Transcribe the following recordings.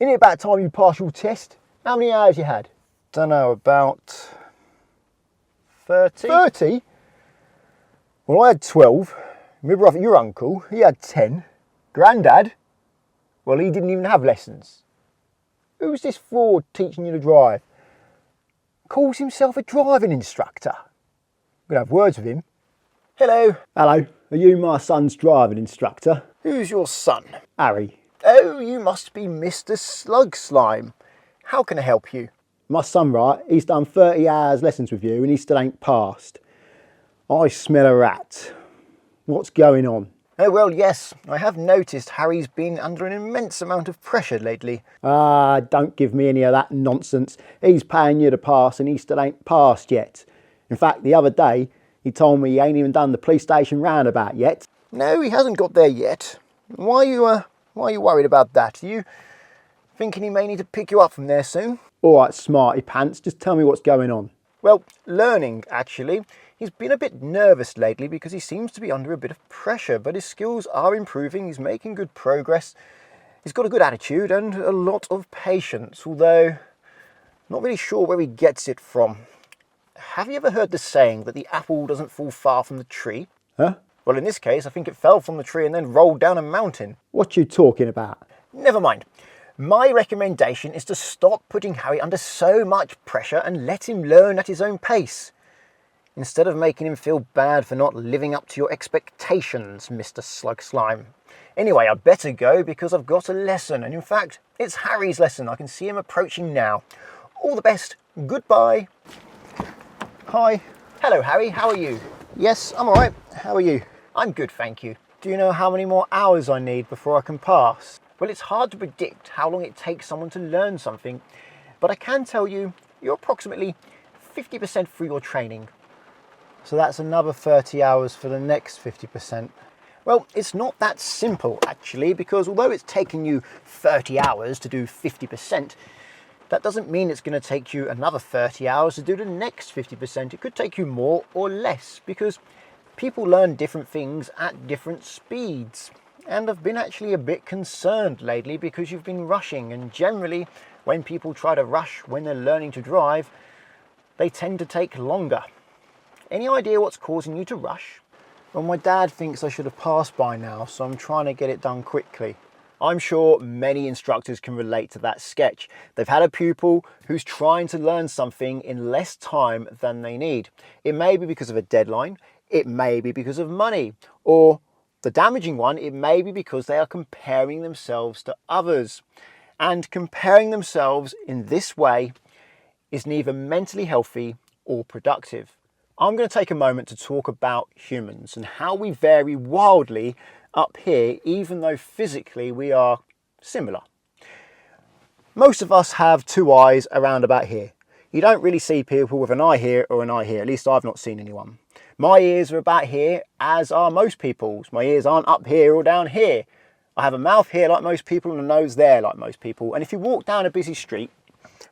Isn't it about time you passed your test? How many hours you had? Don't know, about 30? 30? Well, I had 12. My brother, your uncle, he had 10. Grandad, well, he didn't even have lessons. Who's this fraud teaching you to drive? Calls himself a driving instructor. I'm going to have words with him. Hello. Hello, are you my son's driving instructor? Who's your son? Harry. Oh, you must be Mr. Slug Slime. How can I help you? My son, right, he's done 30 hours lessons with you and he still ain't passed. I smell a rat. What's going on? Oh, well, yes, I have noticed Harry's been under an immense amount of pressure lately. Ah, don't give me any of that nonsense. He's paying you to pass and he still ain't passed yet. In fact, the other day, he told me he ain't even done the police station roundabout yet. No, he hasn't got there yet. Why are you worried about that? Are you thinking he may need to pick you up from there soon? All right, smarty pants, just tell me what's going on. Well, learning, actually. He's been a bit nervous lately because he seems to be under a bit of pressure, but his skills are improving, he's making good progress. He's got a good attitude and a lot of patience, although not really sure where he gets it from. Have you ever heard the saying that the apple doesn't fall far from the tree? Huh? Well, in this case, I think it fell from the tree and then rolled down a mountain. What you talking about? Never mind. My recommendation is to stop putting Harry under so much pressure and let him learn at his own pace. Instead of making him feel bad for not living up to your expectations, Mr. Slug Slime. Anyway, I better go because I've got a lesson, and in fact, it's Harry's lesson. I can see him approaching now. All the best. Goodbye. Hi. Hello, Harry. How are you? Yes, I'm all right. How are you? I'm good, thank you. Do you know how many more hours I need before I can pass? Well, it's hard to predict how long it takes someone to learn something, but I can tell you you're approximately 50% through your training. So that's another 30 hours for the next 50%. Well, it's not that simple, actually, because although it's taken you 30 hours to do 50%, that doesn't mean it's going to take you another 30 hours to do the next 50%. It could take you more or less, because people learn different things at different speeds. And I've been actually a bit concerned lately because you've been rushing, and generally when people try to rush when they're learning to drive, they tend to take longer. Any idea what's causing you to rush? Well, my dad thinks I should have passed by now, so I'm trying to get it done quickly. I'm sure many instructors can relate to that sketch. They've had a pupil who's trying to learn something in less time than they need. It may be because of a deadline, it may be because of money, or the damaging one, it may be because they are comparing themselves to others. And comparing themselves in this way is neither mentally healthy or productive. I'm going to take a moment to talk about humans and how we vary wildly up here, even though physically we are similar. Most of us have two eyes around about here. You don't really see people with an eye here or an eye here, at least I've not seen anyone. My ears are about here, as are most people's. My ears aren't up here or down here. I have a mouth here like most people and a nose there like most people. And if you walk down a busy street,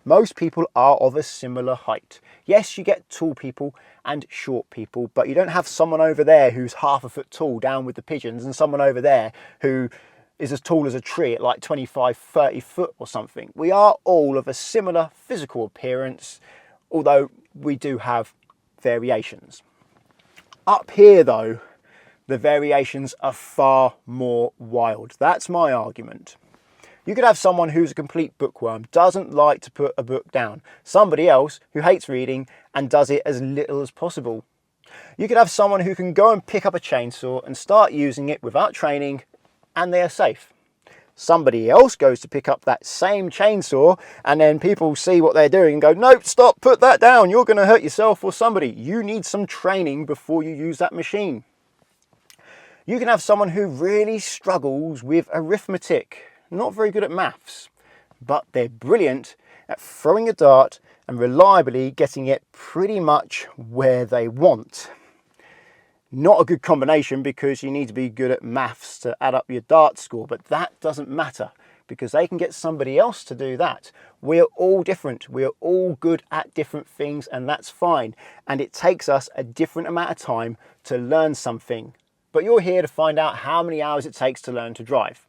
most people are of a similar height. Yes, you get tall people and short people, but you don't have someone over there who's half a foot tall down with the pigeons and someone over there who is as tall as a tree at like 25, 30 foot or something. We are all of a similar physical appearance, although we do have variations. Up here though, the variations are far more wild. That's my argument. You could have someone who's a complete bookworm, doesn't like to put a book down. Somebody else who hates reading and does it as little as possible. You could have someone who can go and pick up a chainsaw and start using it without training and they are safe. Somebody else goes to pick up that same chainsaw and then people see what they're doing and go, nope, stop, put that down. You're going to hurt yourself or somebody. You need some training before you use that machine. You can have someone who really struggles with arithmetic. Not very good at maths, but they're brilliant at throwing a dart and reliably getting it pretty much where they want. Not a good combination because you need to be good at maths to add up your dart score, but that doesn't matter because they can get somebody else to do that. We're all different. We're all good at different things and that's fine. And it takes us a different amount of time to learn something. But you're here to find out how many hours it takes to learn to drive.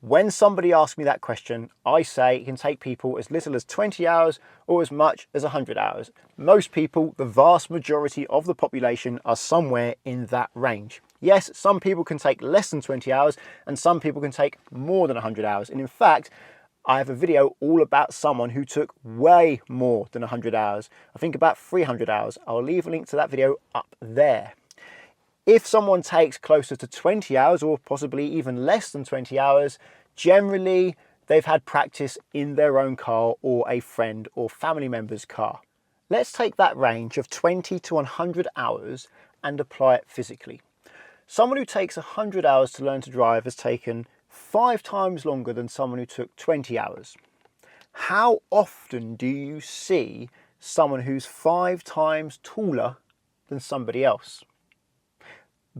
When somebody asks me that question, I say it can take people as little as 20 hours or as much as 100 hours. Most people, the vast majority of the population, are somewhere in that range. Yes, some people can take less than 20 hours and some people can take more than 100 hours. And in fact, I have a video all about someone who took way more than 100 hours. I think about 300 hours. I'll leave a link to that video up there. If someone takes closer to 20 hours or possibly even less than 20 hours, generally they've had practice in their own car or a friend or family member's car. Let's take that range of 20 to 100 hours and apply it physically. Someone who takes 100 hours to learn to drive has taken 5 times longer than someone who took 20 hours. How often do you see someone who's 5 times taller than somebody else?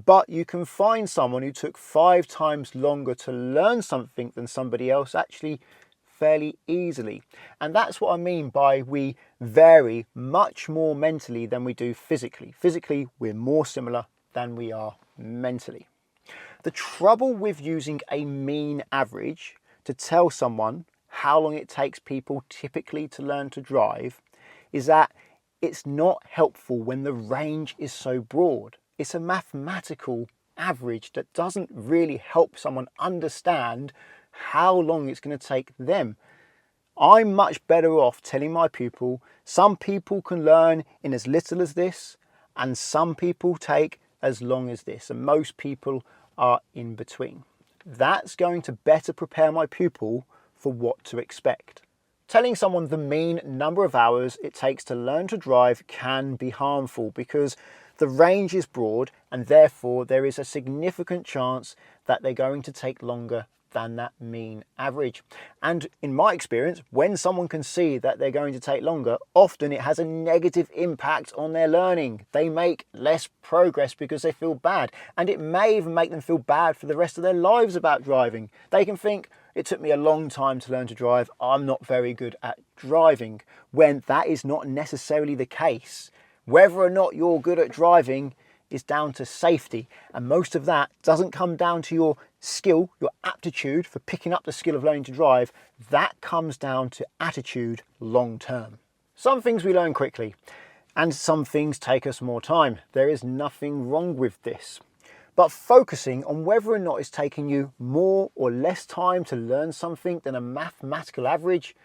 But you can find someone who took 5 times longer to learn something than somebody else actually fairly easily. And that's what I mean by we vary much more mentally than we do physically. Physically, we're more similar than we are mentally. The trouble with using a mean average to tell someone how long it takes people typically to learn to drive is that it's not helpful when the range is so broad. It's a mathematical average that doesn't really help someone understand how long it's going to take them. I'm much better off telling my pupil some people can learn in as little as this and some people take as long as this, and most people are in between. That's going to better prepare my pupil for what to expect. Telling someone the mean number of hours it takes to learn to drive can be harmful because the range is broad and therefore there is a significant chance that they're going to take longer than that mean average. And in my experience, when someone can see that they're going to take longer, often it has a negative impact on their learning. They make less progress because they feel bad, and it may even make them feel bad for the rest of their lives about driving. They can think, it took me a long time to learn to drive, I'm not very good at driving, when that is not necessarily the case. Whether or not you're good at driving is down to safety, and most of that doesn't come down to your skill, your aptitude for picking up the skill of learning to drive. That comes down to attitude long term. Some things we learn quickly and some things take us more time. There is nothing wrong with this. But focusing on whether or not it's taking you more or less time to learn something than a mathematical average,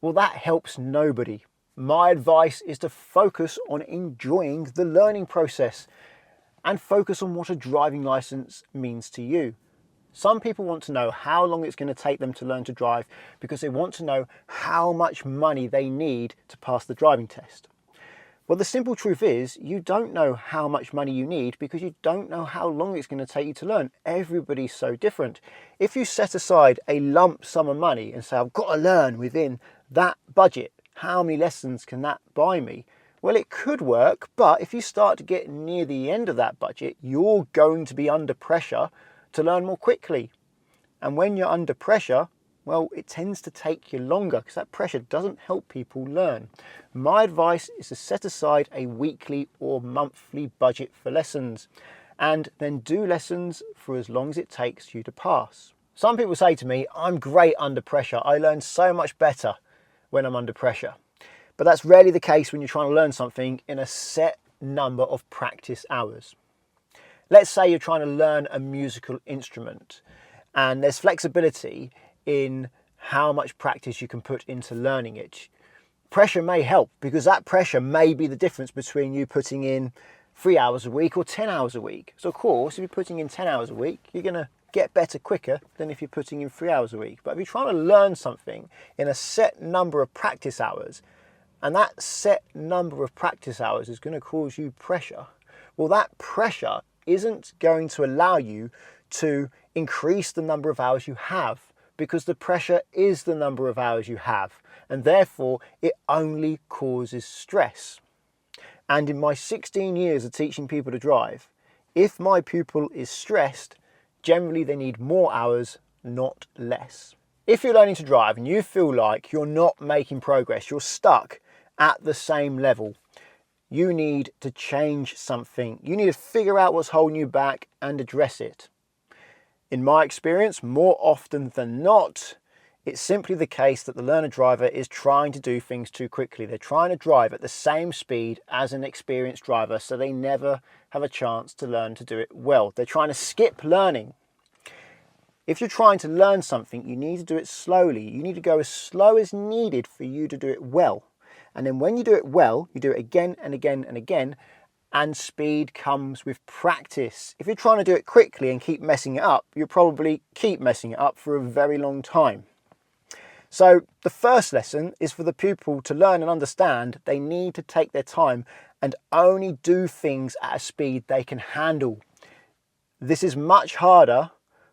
well, that helps nobody. My advice is to focus on enjoying the learning process and focus on what a driving license means to you. Some people want to know how long it's going to take them to learn to drive because they want to know how much money they need to pass the driving test. Well, the simple truth is you don't know how much money you need because you don't know how long it's going to take you to learn. Everybody's so different. If you set aside a lump sum of money and say, I've got to learn within that budget, how many lessons can that buy me? Well, it could work, but if you start to get near the end of that budget, you're going to be under pressure to learn more quickly. And when you're under pressure, well, it tends to take you longer because that pressure doesn't help people learn. My advice is to set aside a weekly or monthly budget for lessons and then do lessons for as long as it takes you to pass. Some people say to me, I'm great under pressure. I learn so much better when I'm under pressure. But that's rarely the case when you're trying to learn something in a set number of practice hours. Let's say you're trying to learn a musical instrument and there's flexibility in how much practice you can put into learning it. Pressure may help because that pressure may be the difference between you putting in 3 hours a week or 10 hours a week. So of course, if you're putting in 10 hours a week, you're going to get better quicker than if you're putting in 3 hours a week. But if you're trying to learn something in a set number of practice hours, and that set number of practice hours is going to cause you pressure, well, that pressure isn't going to allow you to increase the number of hours you have because the pressure is the number of hours you have, and therefore it only causes stress. And in my 16 years of teaching people to drive, if my pupil is stressed, generally they need more hours, not less. If you're learning to drive and you feel like you're not making progress, you're stuck at the same level, you need to change something. You need to figure out what's holding you back and address it. In my experience, more often than not, it's simply the case that the learner driver is trying to do things too quickly. They're trying to drive at the same speed as an experienced driver, so they never have a chance to learn to do it well. They're trying to skip learning. If you're trying to learn something, you need to do it slowly. You need to go as slow as needed for you to do it well. And then when you do it well, you do it again and again and again, and speed comes with practice. If you're trying to do it quickly and keep messing it up, you'll probably keep messing it up for a very long time. So the first lesson is for the pupil to learn and understand they need to take their time and only do things at a speed they can handle. This is much harder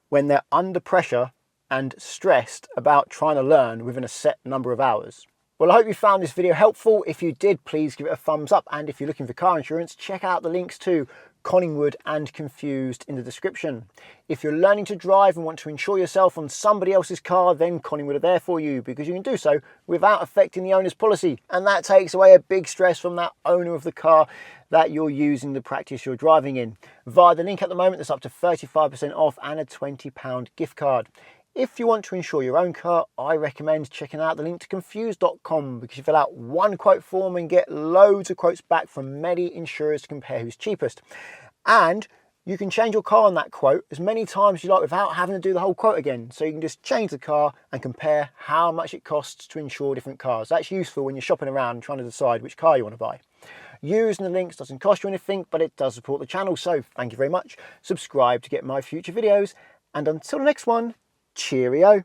when they're under pressure and stressed about trying to learn within a set number of hours. Well, I hope you found this video helpful. If you did, please give it a thumbs up. And if you're looking for car insurance, check out the links to Collingwood and Confused in the description. If you're learning to drive and want to insure yourself on somebody else's car, then Collingwood are there for you, because you can do so without affecting the owner's policy. And that takes away a big stress from that owner of the car that you're using to practice your driving in. Via the link at the moment, there's up to 35% off and a £20 gift card. If you want to insure your own car, I recommend checking out the link to confused.com, because you fill out one quote form and get loads of quotes back from many insurers to compare who's cheapest. And you can change your car on that quote as many times as you like without having to do the whole quote again. So you can just change the car and compare how much it costs to insure different cars. That's useful when you're shopping around and trying to decide which car you want to buy. Using the links doesn't cost you anything, but it does support the channel. So thank you very much. Subscribe to get my future videos. And until the next one, cheerio.